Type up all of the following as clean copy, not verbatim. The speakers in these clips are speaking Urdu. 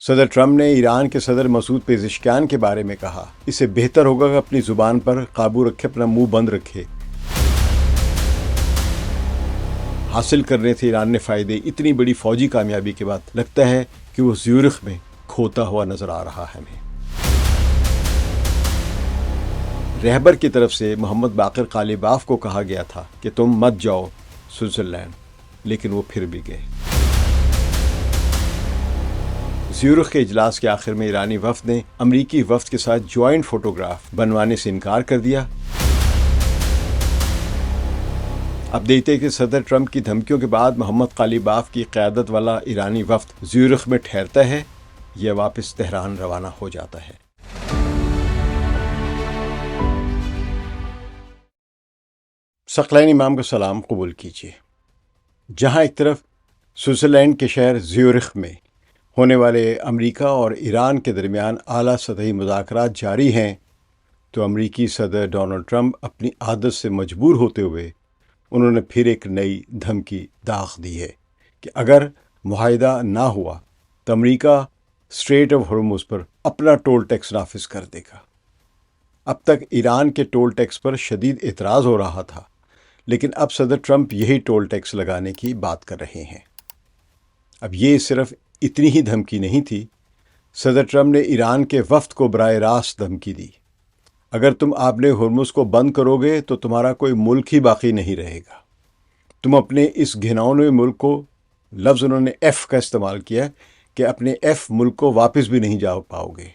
صدر ٹرمپ نے ایران کے صدر مسعود پزشکیان کے بارے میں کہا، اسے بہتر ہوگا کہ اپنی زبان پر قابو رکھے، اپنا منہ بند رکھے۔ حاصل کرنے سے ایران نے فائدے، اتنی بڑی فوجی کامیابی کے بعد لگتا ہے کہ وہ زیورخ میں کھوتا ہوا نظر آ رہا ہے ہمیں۔ رہبر کی طرف سے محمد باقر قالیباف کو کہا گیا تھا کہ تم مت جاؤ سوئٹزرلینڈ، لیکن وہ پھر بھی گئے۔ زیورخ کے اجلاس کے آخر میں ایرانی وفد نے امریکی وفد کے ساتھ جوائنٹ فوٹوگراف بنوانے سے انکار کر دیا۔ اب دیکھتے ہیں کہ صدر ٹرمپ کی دھمکیوں کے بعد محمد قالیباف کی قیادت والا ایرانی وفد زیورخ میں ٹھہرتا ہے یا واپس تہران روانہ ہو جاتا ہے۔ ثقلین امام کا سلام قبول کیجیے۔ جہاں ایک طرف سوئٹزرلینڈ کے شہر زیورخ میں ہونے والے امریکہ اور ایران کے درمیان اعلیٰ سطحی مذاکرات جاری ہیں، تو امریکی صدر ڈونلڈ ٹرمپ اپنی عادت سے مجبور ہوتے ہوئے انہوں نے پھر ایک نئی دھمکی داغ دی ہے کہ اگر معاہدہ نہ ہوا تو امریکہ اسٹریٹ آف ہرمز پر اپنا ٹول ٹیکس نافذ کر دے گا۔ اب تک ایران کے ٹول ٹیکس پر شدید اعتراض ہو رہا تھا، لیکن اب صدر ٹرمپ یہی ٹول ٹیکس لگانے کی بات کر رہے ہیں۔ اب یہ صرف اتنی ہی دھمکی نہیں تھی، صدر ٹرمپ نے ایران کے وفد کو براہ راست دھمکی دی، اگر تم آبِ ہرمز کو بند کرو گے تو تمہارا کوئی ملک ہی باقی نہیں رہے گا۔ تم اپنے اس گھناؤنے ملک کو، لفظ انہوں نے ایف کا استعمال کیا، کہ اپنے ایف ملک کو واپس بھی نہیں جا پاؤ گے۔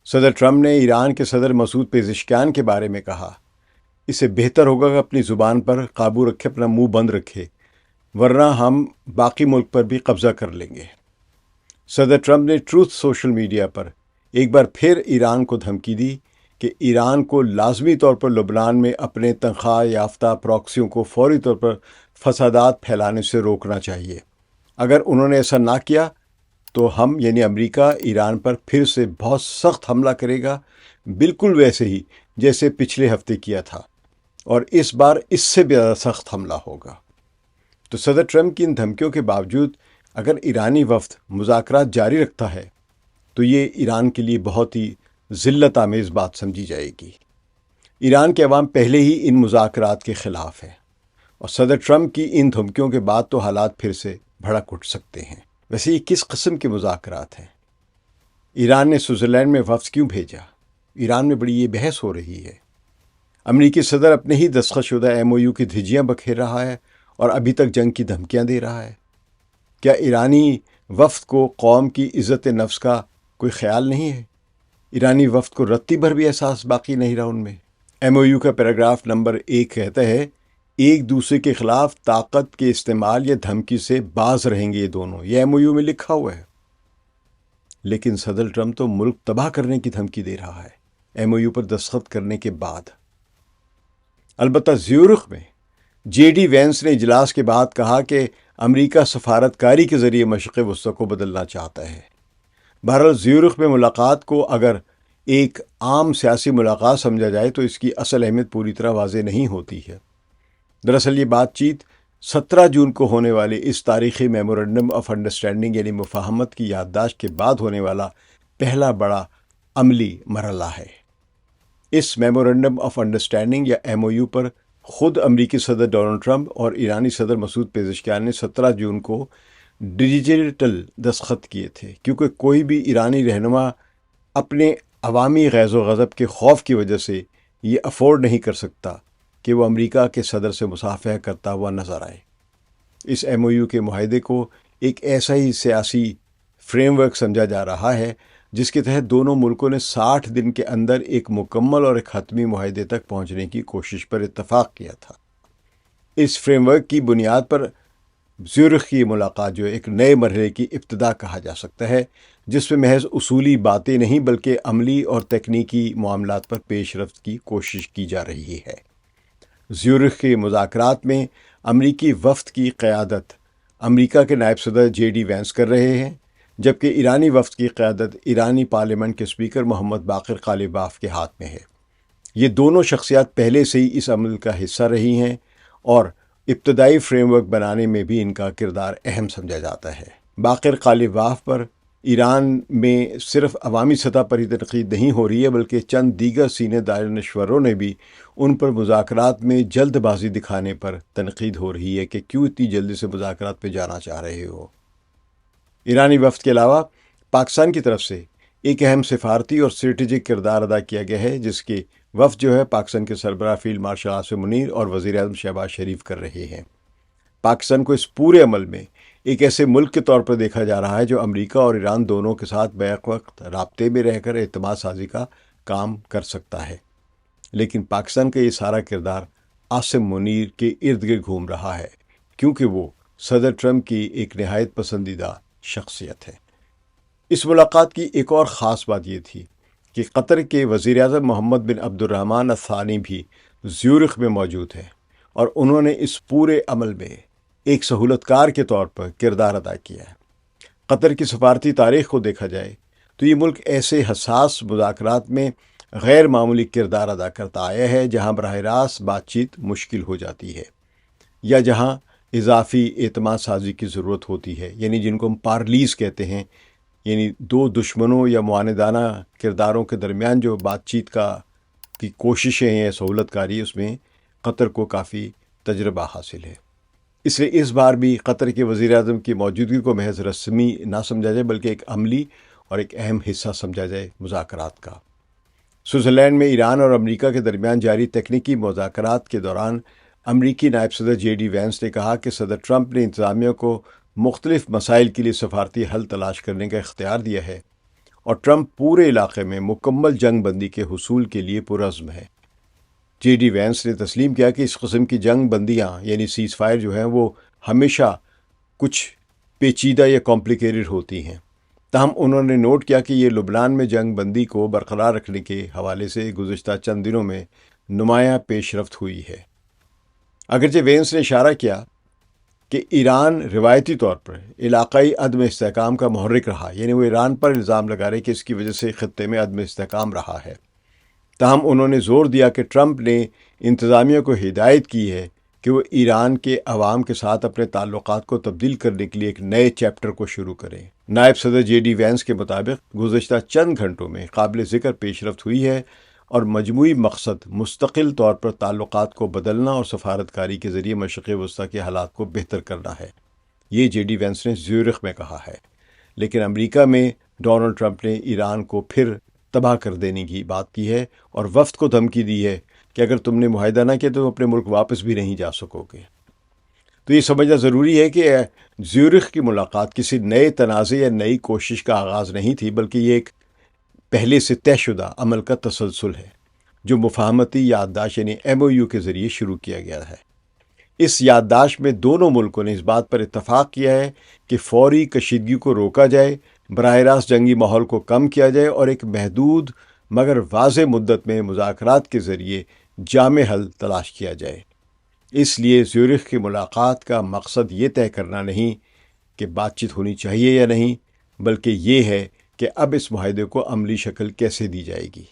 صدر ٹرمپ نے ایران کے صدر مسعود پزشکیان کے بارے میں کہا، اسے بہتر ہوگا کہ اپنی زبان پر قابو رکھے، اپنا منہ بند رکھے، ورنہ ہم باقی ملک پر بھی قبضہ کر لیں گے۔ صدر ٹرمپ نے ٹروتھ سوشل میڈیا پر ایک بار پھر ایران کو دھمکی دی کہ ایران کو لازمی طور پر لبنان میں اپنے تنخواہ یافتہ پراکسیوں کو فوری طور پر فسادات پھیلانے سے روکنا چاہیے۔ اگر انہوں نے ایسا نہ کیا تو ہم یعنی امریکہ ایران پر پھر سے بہت سخت حملہ کرے گا، بالکل ویسے ہی جیسے پچھلے ہفتے کیا تھا، اور اس بار اس سے بھی زیادہ سخت حملہ ہوگا۔ تو صدر ٹرمپ کی ان دھمکیوں کے باوجود اگر ایرانی وفد مذاکرات جاری رکھتا ہے تو یہ ایران کے لیے بہت ہی ذلت آمیز بات سمجھی جائے گی۔ ایران کے عوام پہلے ہی ان مذاکرات کے خلاف ہے، اور صدر ٹرمپ کی ان دھمکیوں کے بعد تو حالات پھر سے بھڑک اٹھ سکتے ہیں۔ ویسے یہ کس قسم کے مذاکرات ہیں؟ ایران نے سوئٹزرلینڈ میں وفد کیوں بھیجا؟ ایران میں بڑی یہ بحث ہو رہی ہے۔ امریکی صدر اپنے ہی دستخط شدہ MOU کی دھجیاں بکھیر رہا ہے اور ابھی تک جنگ کی دھمکیاں دے رہا ہے۔ کیا ایرانی وفد کو قوم کی عزت نفس کا کوئی خیال نہیں ہے؟ ایرانی وفد کو رتی بھر بھی احساس باقی نہیں رہا ان میں۔ MOU کا پیراگراف نمبر 1 کہتا ہے، ایک دوسرے کے خلاف طاقت کے استعمال یا دھمکی سے باز رہیں گے یہ دونوں۔ یہ MOU میں لکھا ہوا ہے، لیکن صدر ٹرمپ تو ملک تباہ کرنے کی دھمکی دے رہا ہے MOU پر دستخط کرنے کے بعد۔ البتہ زیورخ میں JD وینس نے اجلاس کے بعد کہا کہ امریکہ سفارتکاری کے ذریعے مشرق وسطی کو بدلنا چاہتا ہے۔ بہرحال زیورخ میں ملاقات کو اگر ایک عام سیاسی ملاقات سمجھا جائے تو اس کی اصل اہمیت پوری طرح واضح نہیں ہوتی ہے۔ دراصل یہ بات چیت 17 جون کو ہونے والے اس تاریخی میمورنڈم آف انڈرسٹینڈنگ یعنی مفاہمت کی یادداشت کے بعد ہونے والا پہلا بڑا عملی مرحلہ ہے۔ اس میمورنڈم آف انڈرسٹینڈنگ یا MOU پر خود امریکی صدر ڈونلڈ ٹرمپ اور ایرانی صدر مسعود پزشکیان نے 17 جون کو ڈیجیٹل دستخط کیے تھے، کیونکہ کوئی بھی ایرانی رہنما اپنے عوامی غیظ و غضب کے خوف کی وجہ سے یہ افورڈ نہیں کر سکتا کہ وہ امریکہ کے صدر سے مصافحہ کرتا ہوا نظر آئے۔ اس MOU کے معاہدے کو ایک ایسا ہی سیاسی فریم ورک سمجھا جا رہا ہے جس کے تحت دونوں ملکوں نے 60 دن کے اندر ایک مکمل اور ایک حتمی معاہدے تک پہنچنے کی کوشش پر اتفاق کیا تھا۔ اس فریم ورک کی بنیاد پر زیورخ کی ملاقات جو ایک نئے مرحلے کی ابتدا کہا جا سکتا ہے، جس میں محض اصولی باتیں نہیں بلکہ عملی اور تکنیکی معاملات پر پیش رفت کی کوشش کی جا رہی ہے۔ زیورخ کے مذاکرات میں امریکی وفد کی قیادت امریکہ کے نائب صدر JD وینس کر رہے ہیں، جبکہ ایرانی وفد کی قیادت ایرانی پارلیمنٹ کے اسپیکر محمد باقر قالیباف کے ہاتھ میں ہے۔ یہ دونوں شخصیات پہلے سے ہی اس عمل کا حصہ رہی ہیں اور ابتدائی فریم ورک بنانے میں بھی ان کا کردار اہم سمجھا جاتا ہے۔ باقر قالیباف پر ایران میں صرف عوامی سطح پر ہی تنقید نہیں ہو رہی ہے، بلکہ چند دیگر سینے دانشوروں نے بھی ان پر مذاکرات میں جلد بازی دکھانے پر تنقید ہو رہی ہے کہ کیوں اتنی جلدی سے مذاکرات پہ جانا چاہ رہے ہو۔ ایرانی وفد کے علاوہ پاکستان کی طرف سے ایک اہم سفارتی اور اسٹریٹجک کردار ادا کیا گیا ہے، جس کے وفد جو ہے پاکستان کے سربراہ فیلڈ مارشل عاصم منیر اور وزیر اعظم شہباز شریف کر رہے ہیں۔ پاکستان کو اس پورے عمل میں ایک ایسے ملک کے طور پر دیکھا جا رہا ہے جو امریکہ اور ایران دونوں کے ساتھ بیک وقت رابطے میں رہ کر اعتماد سازی کا کام کر سکتا ہے، لیکن پاکستان کا یہ سارا کردار عاصم منیر کے ارد گرد گھوم رہا ہے، کیونکہ وہ صدر ٹرمپ کی ایک نہایت پسندیدہ شخصیت ہے۔ اس ملاقات کی ایک اور خاص بات یہ تھی کہ قطر کے وزیر اعظم محمد بن عبد الرحمن الثانی بھی زیورخ میں موجود ہیں، اور انہوں نے اس پورے عمل میں ایک سہولت کار کے طور پر کردار ادا کیا ہے۔ قطر کی سفارتی تاریخ کو دیکھا جائے تو یہ ملک ایسے حساس مذاکرات میں غیر معمولی کردار ادا کرتا آیا ہے جہاں براہ راست بات چیت مشکل ہو جاتی ہے، یا جہاں اضافی اعتماد سازی کی ضرورت ہوتی ہے، یعنی جن کو ہم پارلیز کہتے ہیں، یعنی دو دشمنوں یا معاندانہ کرداروں کے درمیان جو بات چیت کی کوششیں ہیں، سہولت کاری، اس میں قطر کو کافی تجربہ حاصل ہے۔ اس لیے اس بار بھی قطر کے وزیر اعظم کی موجودگی کو محض رسمی نہ سمجھا جائے، بلکہ ایک عملی اور ایک اہم حصہ سمجھا جائے مذاکرات کا۔ سوئٹزرلینڈ میں ایران اور امریکہ کے درمیان جاری تکنیکی مذاکرات کے دوران امریکی نائب صدر جے ڈی وینس نے کہا کہ صدر ٹرمپ نے انتظامیہ کو مختلف مسائل کے لیے سفارتی حل تلاش کرنے کا اختیار دیا ہے، اور ٹرمپ پورے علاقے میں مکمل جنگ بندی کے حصول کے لیے پرعزم ہے۔ جے ڈی وینس نے تسلیم کیا کہ اس قسم کی جنگ بندیاں یعنی سیز فائر جو ہیں وہ ہمیشہ کچھ پیچیدہ یا کمپلیکیٹڈ ہوتی ہیں، تاہم انہوں نے نوٹ کیا کہ یہ لبنان میں جنگ بندی کو برقرار رکھنے کے حوالے سے گزشتہ چند دنوں میں نمایاں پیش رفت ہوئی ہے۔ اگرچہ وینس نے اشارہ کیا کہ ایران روایتی طور پر علاقائی عدم استحکام کا محرک رہا، یعنی وہ ایران پر الزام لگا رہے کہ اس کی وجہ سے خطے میں عدم استحکام رہا ہے، تاہم انہوں نے زور دیا کہ ٹرمپ نے انتظامیہ کو ہدایت کی ہے کہ وہ ایران کے عوام کے ساتھ اپنے تعلقات کو تبدیل کرنے کے لیے ایک نئے چیپٹر کو شروع کریں۔ نائب صدر جے ڈی وینس کے مطابق گزشتہ چند گھنٹوں میں قابل ذکر پیش رفت ہوئی ہے، اور مجموعی مقصد مستقل طور پر تعلقات کو بدلنا اور سفارتکاری کے ذریعے مشرق وسطیٰ کے حالات کو بہتر کرنا ہے، یہ جے ڈی وینس نے زیورخ میں کہا ہے۔ لیکن امریکہ میں ڈونلڈ ٹرمپ نے ایران کو پھر تباہ کر دینے کی بات کی ہے، اور وفد کو دھمکی دی ہے کہ اگر تم نے معاہدہ نہ کیا تو اپنے ملک واپس بھی نہیں جا سکو گے۔ تو یہ سمجھنا ضروری ہے کہ زیورخ کی ملاقات کسی نئے تنازع یا نئی کوشش کا آغاز نہیں تھی، بلکہ یہ ایک پہلے سے طے شدہ عمل کا تسلسل ہے جو مفاہمتی یادداشت یعنی MOU کے ذریعے شروع کیا گیا ہے۔ اس یادداشت میں دونوں ملکوں نے اس بات پر اتفاق کیا ہے کہ فوری کشیدگی کو روکا جائے، براہ راست جنگی ماحول کو کم کیا جائے، اور ایک محدود مگر واضح مدت میں مذاکرات کے ذریعے جامع حل تلاش کیا جائے۔ اس لیے زیورخ کی ملاقات کا مقصد یہ طے کرنا نہیں کہ بات چیت ہونی چاہیے یا نہیں، بلکہ یہ ہے کہ اب اس معاہدے کو عملی شکل کیسے دی جائے گی۔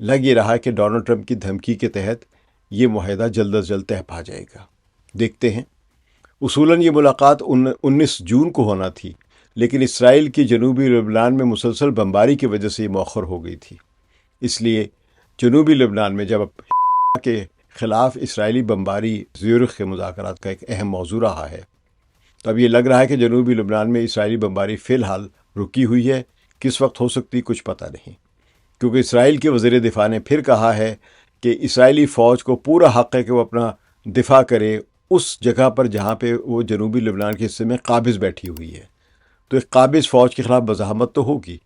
لگ یہ رہا کہ ڈونلڈ ٹرمپ کی دھمکی کے تحت یہ معاہدہ جلد از جلد طے پا جائے گا۔ دیکھتے ہیں۔ اصولاً یہ ملاقات 19 جون کو ہونا تھی، لیکن اسرائیل کی جنوبی لبنان میں مسلسل بمباری کی وجہ سے یہ مؤخر ہو گئی تھی۔ اس لیے جنوبی لبنان میں جب کے خلاف اسرائیلی بمباری زیورخ کے مذاکرات کا ایک اہم موضوع رہا ہے، تو اب یہ لگ رہا ہے کہ جنوبی لبنان میں اسرائیلی بمباری فی الحال رکی ہوئی ہے۔ کس وقت ہو سکتی کچھ پتہ نہیں، کیونکہ اسرائیل کے وزیر دفاع نے پھر کہا ہے کہ اسرائیلی فوج کو پورا حق ہے کہ وہ اپنا دفاع کرے اس جگہ پر جہاں پہ وہ جنوبی لبنان کے حصے میں قابض بیٹھی ہوئی ہے۔ تو ایک قابض فوج کے خلاف مزاحمت تو ہوگی،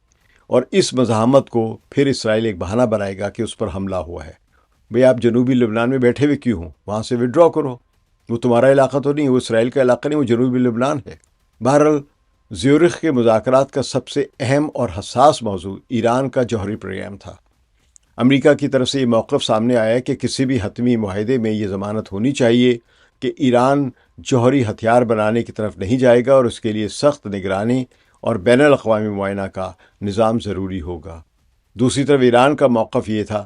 اور اس مزاحمت کو پھر اسرائیل ایک بہانہ بنائے گا کہ اس پر حملہ ہوا ہے۔ بھئی آپ جنوبی لبنان میں بیٹھے ہوئے کیوں ہوں؟ وہاں سے وڈرا کرو، وہ تمہارا علاقہ تو نہیں، وہ اسرائیل کا علاقہ نہیں، وہ جنوبی لبنان ہے۔ بہرحال زیورخ کے مذاکرات کا سب سے اہم اور حساس موضوع ایران کا جوہری پروگرام تھا۔ امریکہ کی طرف سے یہ موقف سامنے آیا کہ کسی بھی حتمی معاہدے میں یہ ضمانت ہونی چاہیے کہ ایران جوہری ہتھیار بنانے کی طرف نہیں جائے گا، اور اس کے لیے سخت نگرانی اور بین الاقوامی معائنہ کا نظام ضروری ہوگا۔ دوسری طرف ایران کا موقف یہ تھا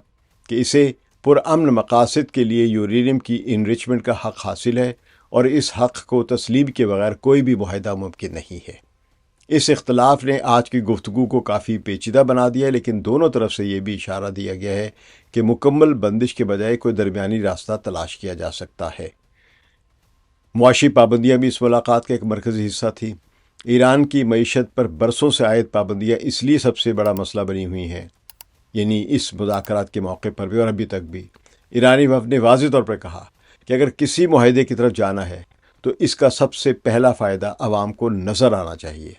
کہ اسے پرامن مقاصد کے لیے یورینیم کی انریچمنٹ کا حق حاصل ہے، اور اس حق کو تسلیم کے بغیر کوئی بھی معاہدہ ممکن نہیں ہے۔ اس اختلاف نے آج کی گفتگو کو کافی پیچیدہ بنا دیا ہے، لیکن دونوں طرف سے یہ بھی اشارہ دیا گیا ہے کہ مکمل بندش کے بجائے کوئی درمیانی راستہ تلاش کیا جا سکتا ہے۔ معاشی پابندیاں بھی اس ملاقات کا ایک مرکزی حصہ تھی۔ ایران کی معیشت پر برسوں سے عائد پابندیاں اس لیے سب سے بڑا مسئلہ بنی ہوئی ہیں، یعنی اس مذاکرات کے موقع پر بھی اور ابھی تک بھی۔ ایرانی وفد نے واضح طور پر کہا کہ اگر کسی معاہدے کی طرف جانا ہے تو اس کا سب سے پہلا فائدہ عوام کو نظر آنا چاہیے،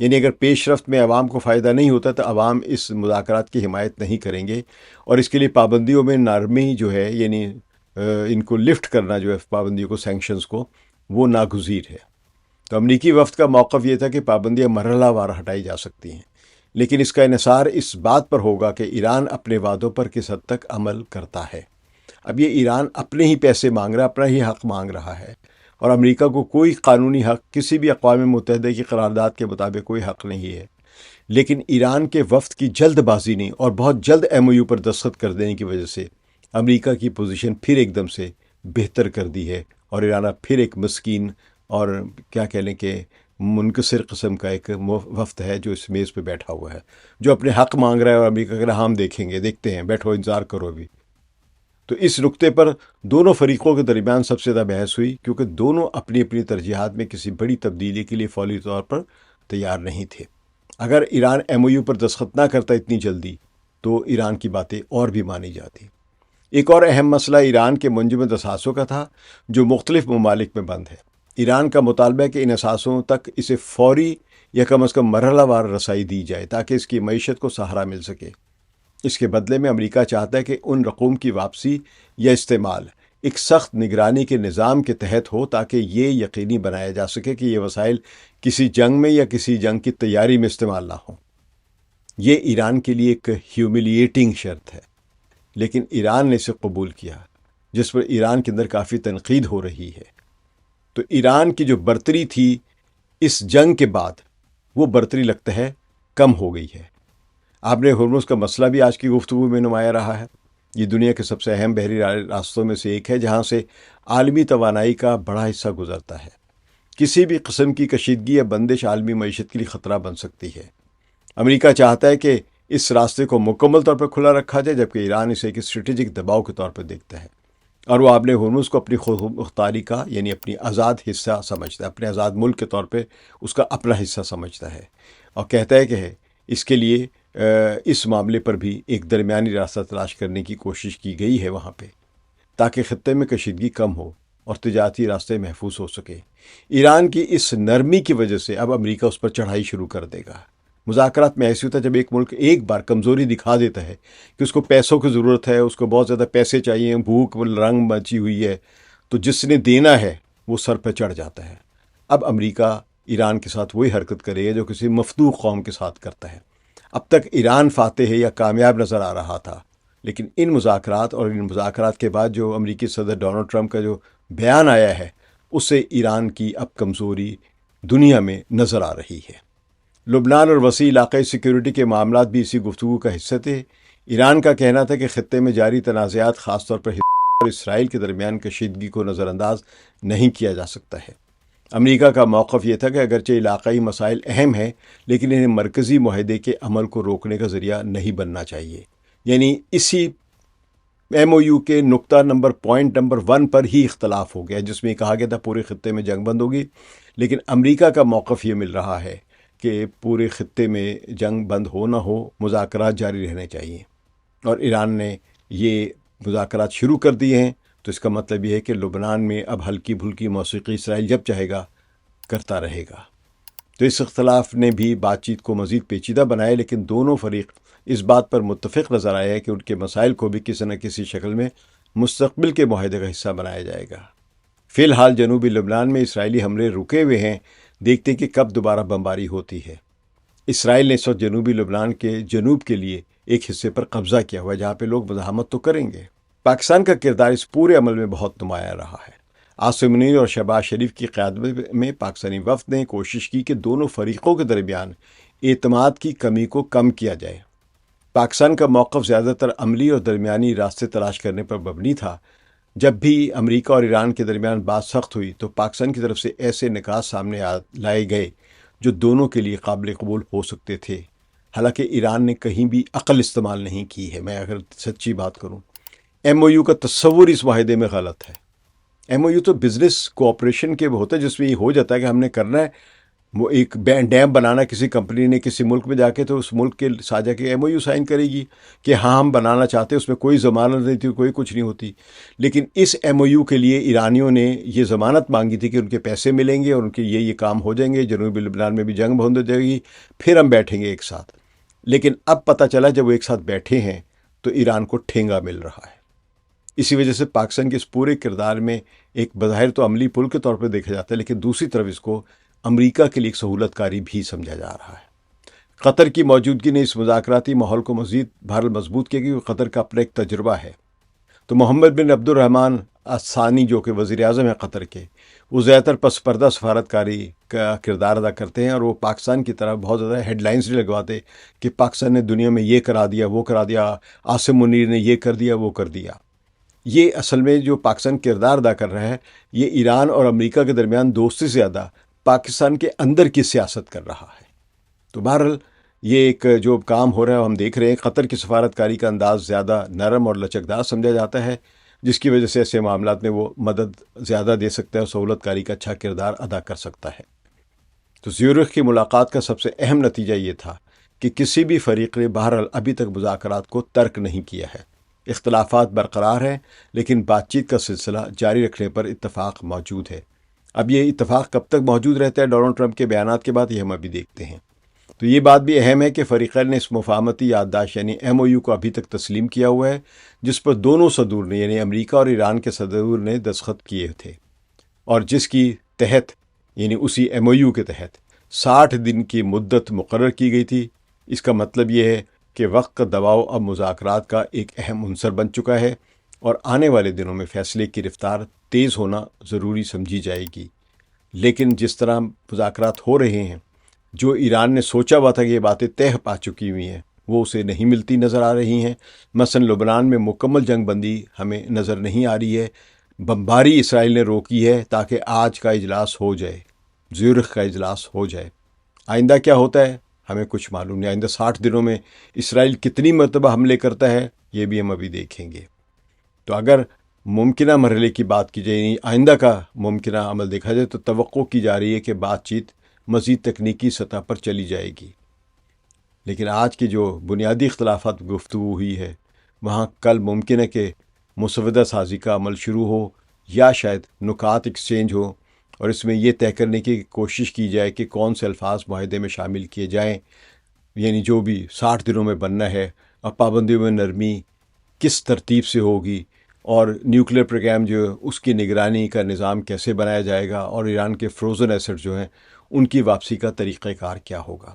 یعنی اگر پیش رفت میں عوام کو فائدہ نہیں ہوتا تو عوام اس مذاکرات کی حمایت نہیں کریں گے، اور اس کے لیے پابندیوں میں نرمی جو ہے، یعنی ان کو لفٹ کرنا جو ہے پابندیوں کو، سینکشنز کو، وہ ناگزیر ہے۔ تو امریکی وفد کا موقف یہ تھا کہ پابندیاں مرحلہ وار ہٹائی جا سکتی ہیں، لیکن اس کا انحصار اس بات پر ہوگا کہ ایران اپنے وعدوں پر کس حد تک عمل کرتا ہے۔ اب یہ ایران اپنے ہی پیسے مانگ رہا ہے، اپنا ہی حق مانگ رہا ہے، اور امریکہ کو کوئی قانونی حق کسی بھی اقوام متحدہ کی قرارداد کے مطابق کوئی حق نہیں ہے۔ لیکن ایران کے وفد کی جلد بازی نے اور بہت جلد ایم او یو پر دستخط کر دینے کی وجہ سے امریکہ کی پوزیشن پھر ایک دم سے بہتر کر دی ہے، اور ایران اب پھر ایک مسکین اور کیا کہہ لیں کہ منکسر قسم کا ایک وفد ہے جو اس میز پہ بیٹھا ہوا ہے، جو اپنے حق مانگ رہا ہے، اور امریکہ کہہ رہا ہے ہم دیکھیں گے، دیکھتے ہیں، بیٹھو انتظار کرو ابھی۔ تو اس نقطے پر دونوں فریقوں کے درمیان سب سے زیادہ بحث ہوئی، کیونکہ دونوں اپنی اپنی ترجیحات میں کسی بڑی تبدیلی کے لیے فوری طور پر تیار نہیں تھے۔ اگر ایران ایم او یو پر دستخط نہ کرتا اتنی جلدی تو ایران کی باتیں اور بھی مانی جاتی۔ ایک اور اہم مسئلہ ایران کے منجمد اثاثوں کا تھا، جو مختلف ممالک میں بند ہے۔ ایران کا مطالبہ ہے کہ ان اثاثوں تک اسے فوری یا کم از کم مرحلہ وار رسائی دی جائے تاکہ اس کی معیشت کو سہارا مل سکے۔ اس کے بدلے میں امریکہ چاہتا ہے کہ ان رقوم کی واپسی یا استعمال ایک سخت نگرانی کے نظام کے تحت ہو، تاکہ یہ یقینی بنایا جا سکے کہ یہ وسائل کسی جنگ میں یا کسی جنگ کی تیاری میں استعمال نہ ہوں۔ یہ ایران کے لیے ایک ہیوملیٹنگ شرط ہے، لیکن ایران نے اسے قبول کیا، جس پر ایران کے اندر کافی تنقید ہو رہی ہے۔ تو ایران کی جو برتری تھی اس جنگ کے بعد، وہ برتری لگتا ہے کم ہو گئی ہے۔ آپ نے ہرمز کا مسئلہ بھی آج کی گفتگو میں نمایاں رہا ہے۔ یہ دنیا کے سب سے اہم بحری راستوں میں سے ایک ہے، جہاں سے عالمی توانائی کا بڑا حصہ گزرتا ہے۔ کسی بھی قسم کی کشیدگی یا بندش عالمی معیشت کے لیے خطرہ بن سکتی ہے۔ امریکہ چاہتا ہے کہ اس راستے کو مکمل طور پر کھلا رکھا جائے، جبکہ ایران اسے ایک اسٹریٹجک دباؤ کے طور پر دیکھتا ہے، اور وہ آبِ ہرمز کو اپنی خود مختاری کا، یعنی اپنی آزاد حصہ سمجھتا ہے، اپنے آزاد ملک کے طور پہ اس کا اپنا حصہ سمجھتا ہے، اور کہتا ہے کہ اس کے لیے اس معاملے پر بھی ایک درمیانی راستہ تلاش کرنے کی کوشش کی گئی ہے وہاں پہ، تاکہ خطے میں کشیدگی کم ہو اور تجارتی راستے محفوظ ہو سکے۔ ایران کی اس نرمی کی وجہ سے اب امریکہ اس پر چڑھائی شروع کر دے گا۔ مذاکرات میں ایسے ہوتا ہے جب ایک ملک ایک بار کمزوری دکھا دیتا ہے کہ اس کو پیسوں کی ضرورت ہے، اس کو بہت زیادہ پیسے چاہیے، بھوک رنگ مچی ہوئی ہے، تو جس نے دینا ہے وہ سر پہ چڑھ جاتا ہے۔ اب امریکہ ایران کے ساتھ وہی حرکت کرے گا جو کسی مفتوح قوم کے ساتھ کرتا ہے۔ اب تک ایران فاتح ہے یا کامیاب نظر آ رہا تھا، لیکن ان مذاکرات کے بعد جو امریکی صدر ڈونلڈ ٹرمپ کا جو بیان آیا ہے، اس سے ایران کی اب کمزوری دنیا میں نظر آ رہی ہے۔ لبنان اور وسیع علاقائی سیکیورٹی کے معاملات بھی اسی گفتگو کا حصہ تھے۔ ایران کا کہنا تھا کہ خطے میں جاری تنازعات، خاص طور پر اور اسرائیل کے درمیان کشیدگی کو نظر انداز نہیں کیا جا سکتا ہے۔ امریکہ کا موقف یہ تھا کہ اگرچہ علاقائی مسائل اہم ہیں، لیکن انہیں مرکزی معاہدے کے عمل کو روکنے کا ذریعہ نہیں بننا چاہیے۔ یعنی اسی ایم او یو کے پوائنٹ نمبر 1 پر ہی اختلاف ہو گیا، جس میں کہا گیا تھا پورے خطے میں جنگ بند ہوگی، لیکن امریکہ کا موقف یہ مل رہا ہے کہ پورے خطے میں جنگ بند ہو نہ ہو، مذاکرات جاری رہنے چاہیے، اور ایران نے یہ مذاکرات شروع کر دیے ہیں۔ تو اس کا مطلب یہ ہے کہ لبنان میں اب ہلکی بھلکی موسیقی اسرائیل جب چاہے گا کرتا رہے گا۔ تو اس اختلاف نے بھی بات چیت کو مزید پیچیدہ بنایا، لیکن دونوں فریق اس بات پر متفق نظر آئے کہ ان کے مسائل کو بھی کسی نہ کسی شکل میں مستقبل کے معاہدے کا حصہ بنایا جائے گا۔ فی الحال جنوبی لبنان میں اسرائیلی حملے رکے ہوئے ہیں، دیکھتے ہیں کہ کب دوبارہ بمباری ہوتی ہے۔ اسرائیل نے اس وقت جنوبی لبنان کے جنوب کے لیے ایک حصے پر قبضہ کیا ہوا ہے، جہاں پہ لوگ مزاحمت تو کریں گے۔ پاکستان کا کردار اس پورے عمل میں بہت نمایاں رہا ہے۔ عاصم منیر اور شہباز شریف کی قیادت میں پاکستانی وفد نے کوشش کی کہ دونوں فریقوں کے درمیان اعتماد کی کمی کو کم کیا جائے۔ پاکستان کا موقف زیادہ تر عملی اور درمیانی راستے تلاش کرنے پر مبنی تھا۔ جب بھی امریکہ اور ایران کے درمیان بات سخت ہوئی تو پاکستان کی طرف سے ایسے نکات سامنے لائے گئے جو دونوں کے لیے قابل قبول ہو سکتے تھے، حالانکہ ایران نے کہیں بھی عقل استعمال نہیں کی ہے۔ میں اگر سچی بات کروں، ایم او یو کا تصور اس معاہدے میں غلط ہے۔ ایم او یو تو بزنس کوآپریشن کے ہوتا ہے، جس میں یہ ہو جاتا ہے کہ ہم نے کرنا ہے وہ ایک ڈیم بنانا کسی کمپنی نے کسی ملک میں جا کے، تو اس ملک کے ساتھ جا کے ایم او یو سائن کرے گی کہ ہاں ہم بنانا چاہتے ہیں، اس میں کوئی ضمانت نہیں تھی، کوئی کچھ نہیں ہوتی۔ لیکن اس ایم او یو کے لیے ایرانیوں نے یہ ضمانت مانگی تھی کہ ان کے پیسے ملیں گے اور ان کے یہ کام ہو جائیں گے، جنوبی لبنان میں بھی جنگ بند ہو جائے گی، پھر ہم بیٹھیں گے ایک ساتھ۔ لیکن اب پتہ چلا جب وہ ایک ساتھ بیٹھے ہیں تو ایران کو ٹھینگا مل رہا ہے۔ اسی وجہ سے پاکستان کے اس پورے کردار میں ایک بظاہر تو عملی پل کے طور پہ دیکھا جاتا ہے، لیکن دوسری طرف اس کو امریکہ کے لیے ایک سہولت کاری بھی سمجھا جا رہا ہے۔ قطر کی موجودگی نے اس مذاکراتی ماحول کو مزید بہرحال مضبوط کیا، کیونکہ قطر کا اپنا ایک تجربہ ہے۔ تو محمد بن عبد الرحمن الثانی جو کہ وزیر اعظم ہیں قطر کے، وہ زیادہ تر پس پردہ سفارتکاری کا کردار ادا کرتے ہیں، اور وہ پاکستان کی طرف بہت زیادہ ہیڈ لائنز نہیں لگواتے کہ پاکستان نے دنیا میں یہ کرا دیا، وہ کرا دیا، عاصم منیر نے یہ کر دیا، وہ کر دیا۔ یہ اصل میں جو پاکستان کردار ادا کر رہا ہے، یہ ایران اور امریکہ کے درمیان دوستی سے زیادہ پاکستان کے اندر کی سیاست کر رہا ہے۔ تو بہرحال یہ ایک جو کام ہو رہا ہے ہم دیکھ رہے ہیں، قطر کی سفارتکاری کا انداز زیادہ نرم اور لچکدار سمجھا جاتا ہے، جس کی وجہ سے ایسے معاملات میں وہ مدد زیادہ دے سکتا ہے اور سہولت کاری کا اچھا کردار ادا کر سکتا ہے۔ تو زیورخ کی ملاقات کا سب سے اہم نتیجہ یہ تھا کہ کسی بھی فریق نے بہرحال ابھی تک مذاکرات کو ترک نہیں کیا ہے۔ اختلافات برقرار ہیں، لیکن بات چیت کا سلسلہ جاری رکھنے پر اتفاق موجود ہے۔ اب یہ اتفاق کب تک موجود رہتا ہے ڈونلڈ ٹرمپ کے بیانات کے بعد، یہ ہم ابھی دیکھتے ہیں۔ تو یہ بات بھی اہم ہے کہ فریقین نے اس مفاہمتی یادداشت یعنی ایم او یو کو ابھی تک تسلیم کیا ہوا ہے، جس پر دونوں صدور نے یعنی امریکہ اور ایران کے صدور نے دستخط کیے تھے، اور جس کی تحت یعنی اسی ایم او یو کے تحت 60 دن کی مدت مقرر کی گئی تھی۔ اس کا مطلب یہ ہے کہ وقت کا دباؤ اب مذاکرات کا ایک اہم عنصر بن چکا ہے، اور آنے والے دنوں میں فیصلے کی رفتار تیز ہونا ضروری سمجھی جائے گی۔ لیکن جس طرح مذاکرات ہو رہے ہیں، جو ایران نے سوچا ہوا تھا کہ یہ باتیں طے پا چکی ہوئی ہیں، وہ اسے نہیں ملتی نظر آ رہی ہیں۔ مثلا لبنان میں مکمل جنگ بندی ہمیں نظر نہیں آ رہی ہے، بمباری اسرائیل نے روکی ہے تاکہ آج کا اجلاس ہو جائے، زیورخ کا اجلاس ہو جائے۔ آئندہ کیا ہوتا ہے ہمیں کچھ معلوم نہیں، آئندہ 60 دنوں میں اسرائیل کتنی مرتبہ حملے کرتا ہے یہ بھی ہم ابھی دیکھیں گے۔ تو اگر ممکنہ مرحلے کی بات کی جائے، یعنی آئندہ کا ممکنہ عمل دیکھا جائے، تو توقع کی جا رہی ہے کہ بات چیت مزید تکنیکی سطح پر چلی جائے گی۔ لیکن آج کی جو بنیادی اختلافات گفتگو ہوئی ہے، وہاں کل ممکن ہے کہ مسودہ سازی کا عمل شروع ہو، یا شاید نکات ایکسچینج ہو، اور اس میں یہ طے کرنے کی کوشش کی جائے کہ کون سے الفاظ معاہدے میں شامل کیے جائیں، یعنی جو بھی 60 دنوں میں بننا ہے، اور پابندیوں میں نرمی کس ترتیب سے ہوگی، اور نیوکلیر پروگرام جو ہے اس کی نگرانی کا نظام کیسے بنایا جائے گا، اور ایران کے فروزن ایسٹ جو ہیں ان کی واپسی کا طریقہ کار کیا ہوگا۔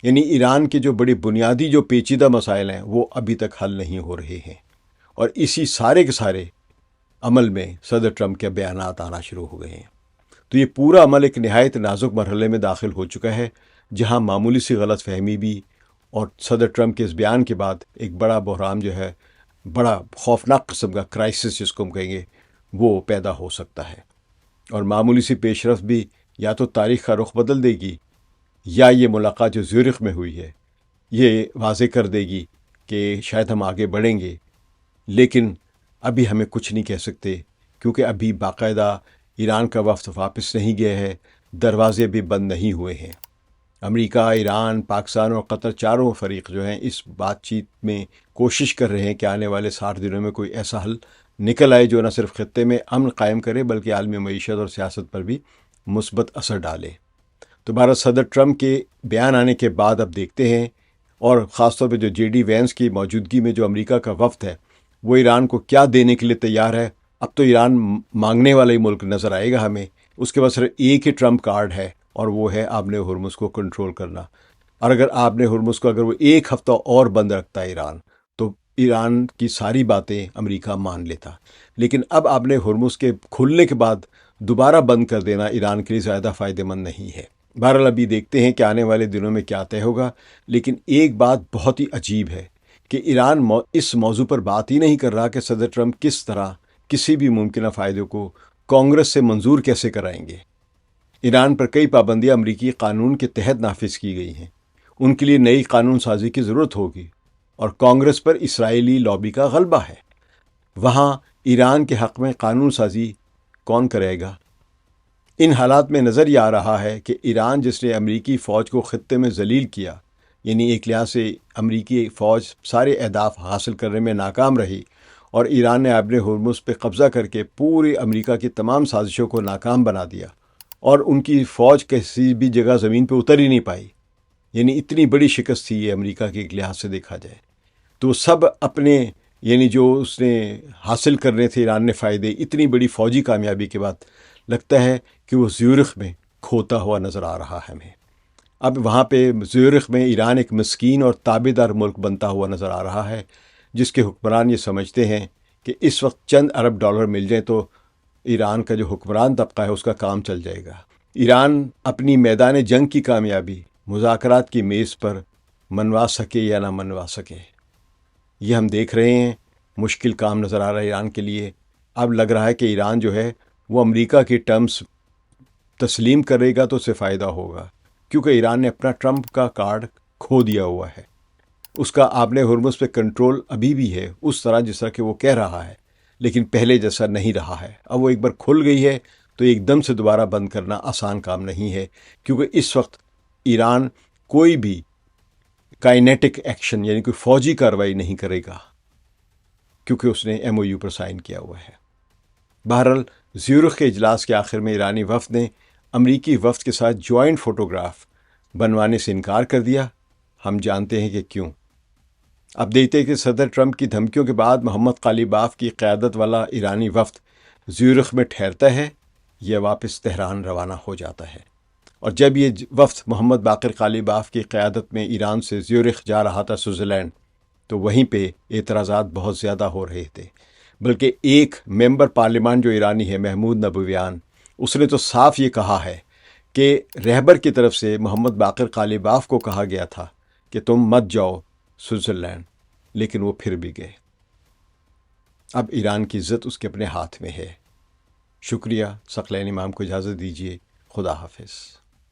یعنی ایران کے جو بڑی بنیادی جو پیچیدہ مسائل ہیں وہ ابھی تک حل نہیں ہو رہے ہیں، اور اسی سارے کے سارے عمل میں صدر ٹرمپ کے بیانات آنا شروع ہو گئے ہیں۔ تو یہ پورا عمل ایک نہایت نازک مرحلے میں داخل ہو چکا ہے، جہاں معمولی سی غلط فہمی بھی اور صدر ٹرمپ کے اس بیان کے بعد ایک بڑا بحران جو ہے، بڑا خوفناک قسم کا کرائسس جس کو ہم کہیں گے، وہ پیدا ہو سکتا ہے، اور معمولی سی پیش رفت بھی یا تو تاریخ کا رخ بدل دے گی، یا یہ ملاقات جو زیورخ میں ہوئی ہے یہ واضح کر دے گی کہ شاید ہم آگے بڑھیں گے۔ لیکن ابھی ہمیں کچھ نہیں کہہ سکتے، کیونکہ ابھی باقاعدہ ایران کا وفد واپس نہیں گیا ہے، دروازے بھی بند نہیں ہوئے ہیں۔ امریکہ، ایران، پاکستان اور قطر چاروں فریق جو ہیں اس بات چیت میں کوشش کر رہے ہیں کہ آنے والے 60 دنوں میں کوئی ایسا حل نکل آئے جو نہ صرف خطے میں امن قائم کرے بلکہ عالمی معیشت اور سیاست پر بھی مثبت اثر ڈالے۔ تو بھارت صدر ٹرمپ کے بیان آنے کے بعد اب دیکھتے ہیں، اور خاص طور پہ جو جے ڈی وینس کی موجودگی میں جو امریکہ کا وفد ہے وہ ایران کو کیا دینے کے لیے تیار ہے۔ اب تو ایران مانگنے والا ہی ملک نظر آئے گا ہمیں، اس کے پاس صرف ایک ہی ٹرمپ کارڈ ہے، اور وہ ہے آبِ ہرمز کو کنٹرول کرنا۔ اور اگر آبِ ہرمز کو اگر وہ ایک ہفتہ اور بند رکھتا ہے ایران، تو ایران کی ساری باتیں امریکہ مان لیتا۔ لیکن اب آبِ ہرمز کے کھلنے کے بعد دوبارہ بند کر دینا ایران کے لیے زیادہ فائدہ مند نہیں ہے۔ بہرحال ابھی دیکھتے ہیں کہ آنے والے دنوں میں کیا طے ہوگا، لیکن ایک بات بہت ہی عجیب ہے کہ ایران اس موضوع پر بات ہی نہیں کر رہا کہ صدر ٹرمپ کس طرح کسی بھی ممکنہ فائدے کو کانگریس سے منظور کیسے کرائیں گے۔ ایران پر کئی پابندیاں امریکی قانون کے تحت نافذ کی گئی ہیں۔ ان کے لیے نئی قانون سازی کی ضرورت ہوگی، اور کانگریس پر اسرائیلی لابی کا غلبہ ہے۔ وہاں ایران کے حق میں قانون سازی کون کرے گا؟ ان حالات میں نظر یہ آ رہا ہے کہ ایران، جس نے امریکی فوج کو خطے میں ذلیل کیا، یعنی ایک لحاظ سے امریکی فوج سارے اہداف حاصل کرنے میں ناکام رہی، اور ایران نے آبِ ہرمز پہ قبضہ کر کے پوری امریکہ کی تمام سازشوں کو ناکام بنا دیا، اور ان کی فوج کسی بھی جگہ زمین پہ اتر ہی نہیں پائی۔ یعنی اتنی بڑی شکست تھی یہ امریکہ کے ایک لحاظ سے دیکھا جائے تو۔ سب اپنے یعنی جو اس نے حاصل کرنے تھے ایران نے فائدے، اتنی بڑی فوجی کامیابی کے بعد لگتا ہے کہ وہ زیورخ میں کھوتا ہوا نظر آ رہا ہے ہمیں۔ اب وہاں پہ زیورخ میں ایران ایک مسکین اور تابع دار ملک بنتا ہوا نظر آ رہا ہے، جس کے حکمران یہ سمجھتے ہیں کہ اس وقت چند ارب ڈالر مل جائیں تو ایران کا جو حکمران طبقہ ہے اس کا کام چل جائے گا۔ ایران اپنی میدان جنگ کی کامیابی مذاکرات کی میز پر منوا سکے یا نہ منوا سکے، یہ ہم دیکھ رہے ہیں۔ مشکل کام نظر آ رہا ہے ایران کے لیے۔ اب لگ رہا ہے کہ ایران جو ہے وہ امریکہ کی ٹرمز تسلیم کرے گا تو اس سے فائدہ ہوگا، کیونکہ ایران نے اپنا ٹرمپ کا کارڈ کھو دیا ہوا ہے۔ اس کا آبِ ہرمز پہ کنٹرول ابھی بھی ہے اس طرح جس طرح کہ وہ کہہ رہا ہے، لیکن پہلے جیسا نہیں رہا ہے۔ اب وہ ایک بار کھل گئی ہے تو ایک دم سے دوبارہ بند کرنا آسان کام نہیں ہے، کیونکہ اس وقت ایران کوئی بھی کائنیٹک ایکشن یعنی کوئی فوجی کارروائی نہیں کرے گا، کیونکہ اس نے MOU پر سائن کیا ہوا ہے۔ بہرحال زیورخ کے اجلاس کے آخر میں ایرانی وفد نے امریکی وفد کے ساتھ جوائنٹ فوٹوگراف بنوانے سے انکار کر دیا۔ ہم جانتے ہیں کہ کیوں۔ اب دیکھتے ہیں کہ صدر ٹرمپ کی دھمکیوں کے بعد محمد قالیباف کی قیادت والا ایرانی وفد زیورخ میں ٹھہرتا ہے یا واپس تہران روانہ ہو جاتا ہے۔ اور جب یہ وفد محمد باقر قالیباف کی قیادت میں ایران سے زیورخ جا رہا تھا سوئٹزرلینڈ، تو وہیں پہ اعتراضات بہت زیادہ ہو رہے تھے۔ بلکہ ایک ممبر پارلیمان جو ایرانی ہے، محمود نبویان، اس نے تو صاف یہ کہا ہے کہ رہبر کی طرف سے محمد باقر قالیباف کو کہا گیا تھا کہ تم مت جاؤ سوئٹزرلینڈ، لیکن وہ پھر بھی گئے۔ اب ایران کی عزت اس کے اپنے ہاتھ میں ہے۔ شکریہ۔ ثقلین امام کو اجازت دیجیے۔ خدا حافظ۔